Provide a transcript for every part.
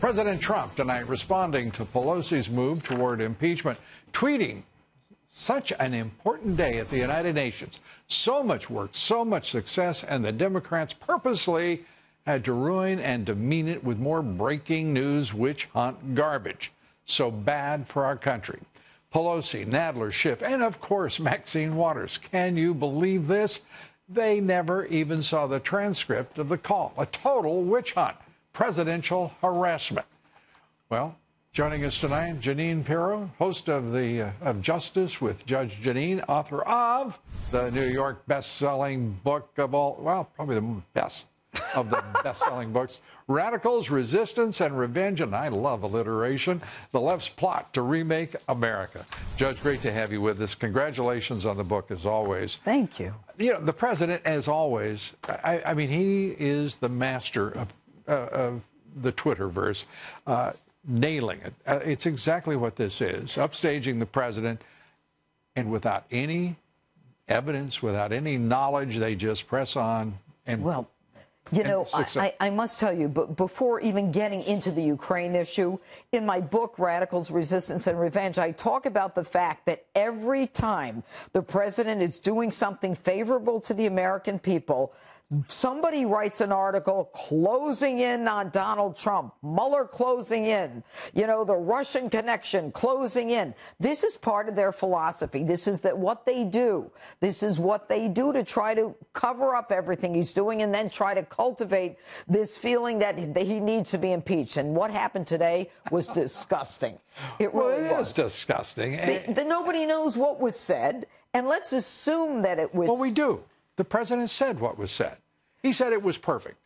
President Trump tonight responding to Pelosi's move toward impeachment, tweeting, "Such an important day at the United Nations. So much work, so much success, and the Democrats purposely had to ruin and demean it with more breaking news, witch hunt garbage. So bad for our country." Pelosi, Nadler, Schiff, and of course Maxine Waters. Can you believe this? They never even saw the transcript of the call. A total witch hunt. Presidential harassment. Well, joining us tonight, Jeanine Pirro, host of of Justice with Judge Jeanine, author of the New York best-selling book of all, well, probably the best of the best-selling books, Radicals, Resistance, and Revenge, and I love alliteration, the left's plot to remake America. Judge, great to have you with us. Congratulations on the book, as always. Thank you. You know, the president, as always, I mean, he is the master of the Twitterverse, nailing it. It's exactly what this is, upstaging the president, and without any evidence, without any knowledge, they just press on. And well, you know, I must tell you, but before even getting into the Ukraine issue, in my book, Radicals, Resistance, and Revenge, I talk about the fact that every time the president is doing something favorable to the American people, somebody writes an article closing in on Donald Trump, Mueller closing in, you know, the Russian connection closing in. This is part of their philosophy. This is what they do. This is what they do to try to cover up everything he's doing and then try to cultivate this feeling that he needs to be impeached. And what happened today was disgusting. It really was. It is disgusting. Nobody knows what was said, and let's assume that it was. Well, we do. The president said what was said. He said it was perfect.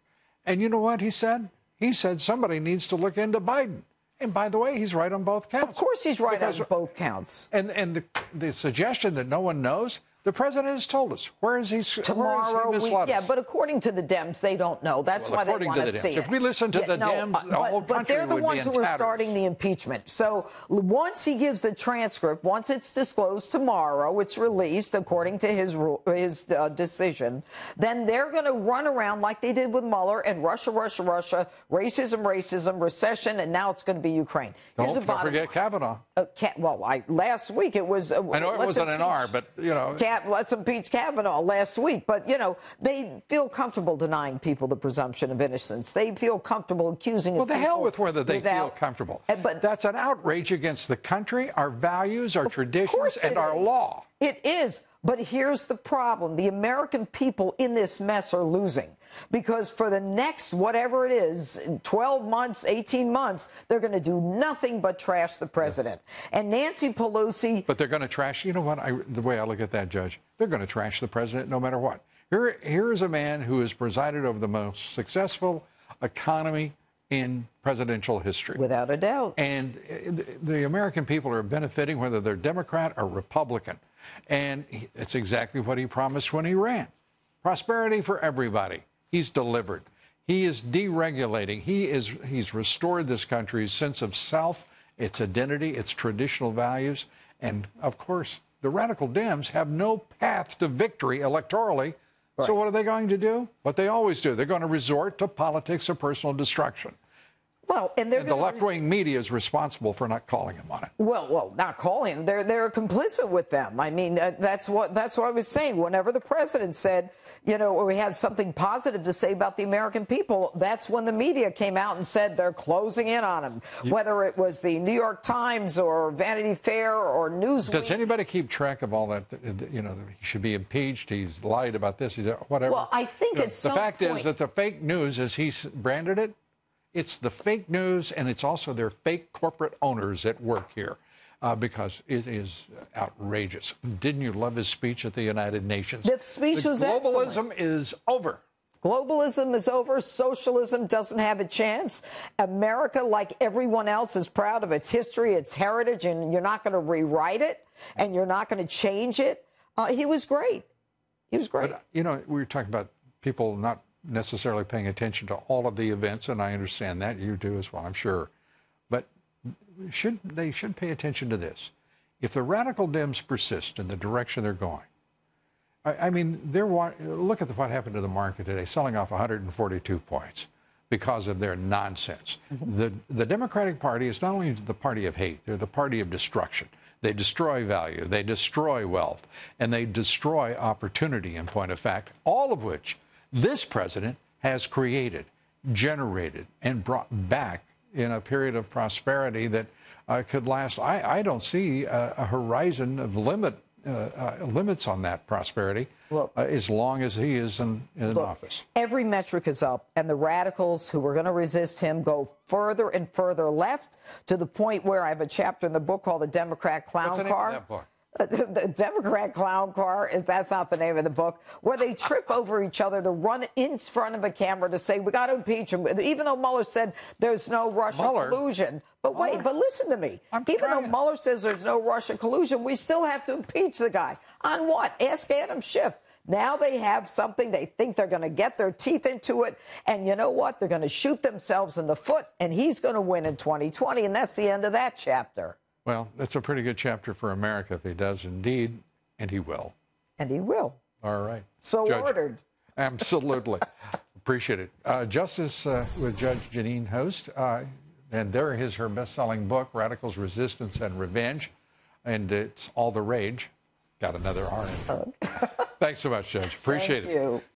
And you know what he said? He said somebody needs to look into Biden. And by the way, he's right on both counts. Of course he's right on both counts. And the suggestion that no one knows, the president has told us. Where is he? Tomorrow, yeah, but according to the Dems, they don't know. That's why they want to see it. If we listen to the Dems, the whole country but they're the ones who are starting the impeachment. So once he gives the transcript, once it's disclosed tomorrow, it's released according to his decision, then they're going to run around like they did with Mueller and Russia, racism, recession, and now it's going to be Ukraine. Don't forget Kavanaugh. Last week it was. I know it wasn't an R, but, you know. Let's impeach Kavanaugh last week. But, you know, they feel comfortable denying people the presumption of innocence. They feel comfortable accusing Well, of people. the hell with whether they feel comfortable. But that's an outrage against the country, our values, our traditions, and our law. It is. But here's the problem. The American people in this mess are losing. Because for the next, whatever it is, 12 months, 18 months, they're going to do nothing but trash the president. Yeah. And Nancy Pelosi... But they're going to trash... You know what? The way I look at that, Judge, they're going to trash the president no matter what. Here is a man who has presided over the most successful economy in presidential history. Without a doubt. And the American people are benefiting whether they're Democrat or Republican. And it's exactly what he promised when he ran. Prosperity for everybody. He's delivered. He is deregulating. He's restored this country's sense of self, its identity, its traditional values. And, of course, the radical Dems have no path to victory electorally. Right. So what are they going to do? What they always do. They're going to resort to politics of personal destruction. Well, and the left-wing media is responsible for not calling him on it. Well, not calling him. They're complicit with them. I mean, that's what I was saying. Whenever the president said, you know, we had something positive to say about the American people, that's when the media came out and said they're closing in on him. Yeah. Whether it was the New York Times or Vanity Fair or Newsweek. Does anybody keep track of all that? You know, he should be impeached. He's lied about this. Whatever. Well, I think it's the fact is that the fake news, as he branded it. It's the fake news, and it's also their fake corporate owners at work here, because it is outrageous. Didn't you love his speech at the United Nations? The speech was excellent. Globalism is over. Globalism is over. Socialism doesn't have a chance. America, like everyone else, is proud of its history, its heritage, and you're not going to rewrite it, and you're not going to change it. He was great. He was great. But, you know, we were talking about people not necessarily paying attention to all of the events, and I understand that. You do as well, I'm sure. But they should pay attention to this. If the radical Dems persist in the direction they're going, I mean, look at what happened to the market today, selling off 142 points. because of their nonsense. The Democratic Party is not only the party of hate, they're the party of destruction. They destroy value, they destroy wealth, and they destroy opportunity, in point of fact, all of which this president has created, generated, and brought back in a period of prosperity that could last. I don't see a horizon of limits on that prosperity as long as he is in office. Every metric is up, and the radicals who were going to resist him go further and further left, to the point where I have a chapter in the book called The Democrat Clown What's the Car. name of that book? The Democrat Clown Car, that's not the name of the book, where they trip over each other to run in front of a camera to say, we got to impeach him, even though Mueller said there's no Russia collusion. But wait, but listen to me. Even though Mueller says there's no Russia collusion, we still have to impeach the guy. On what? Ask Adam Schiff. Now they have something. They think they're going to get their teeth into it. And you know what? They're going to shoot themselves in the foot, and he's going to win in 2020. And that's the end of that chapter. Well, that's a pretty good chapter for America if he does indeed, and he will. And he will. All right. So Judge, ordered. Absolutely. Appreciate it. Justice with Judge Jeanine Host. And there is her best-selling book, Radicals, Resistance, and Revenge. And it's all the rage. Got another R in it. Thanks so much, Judge. Appreciate it. Thank you.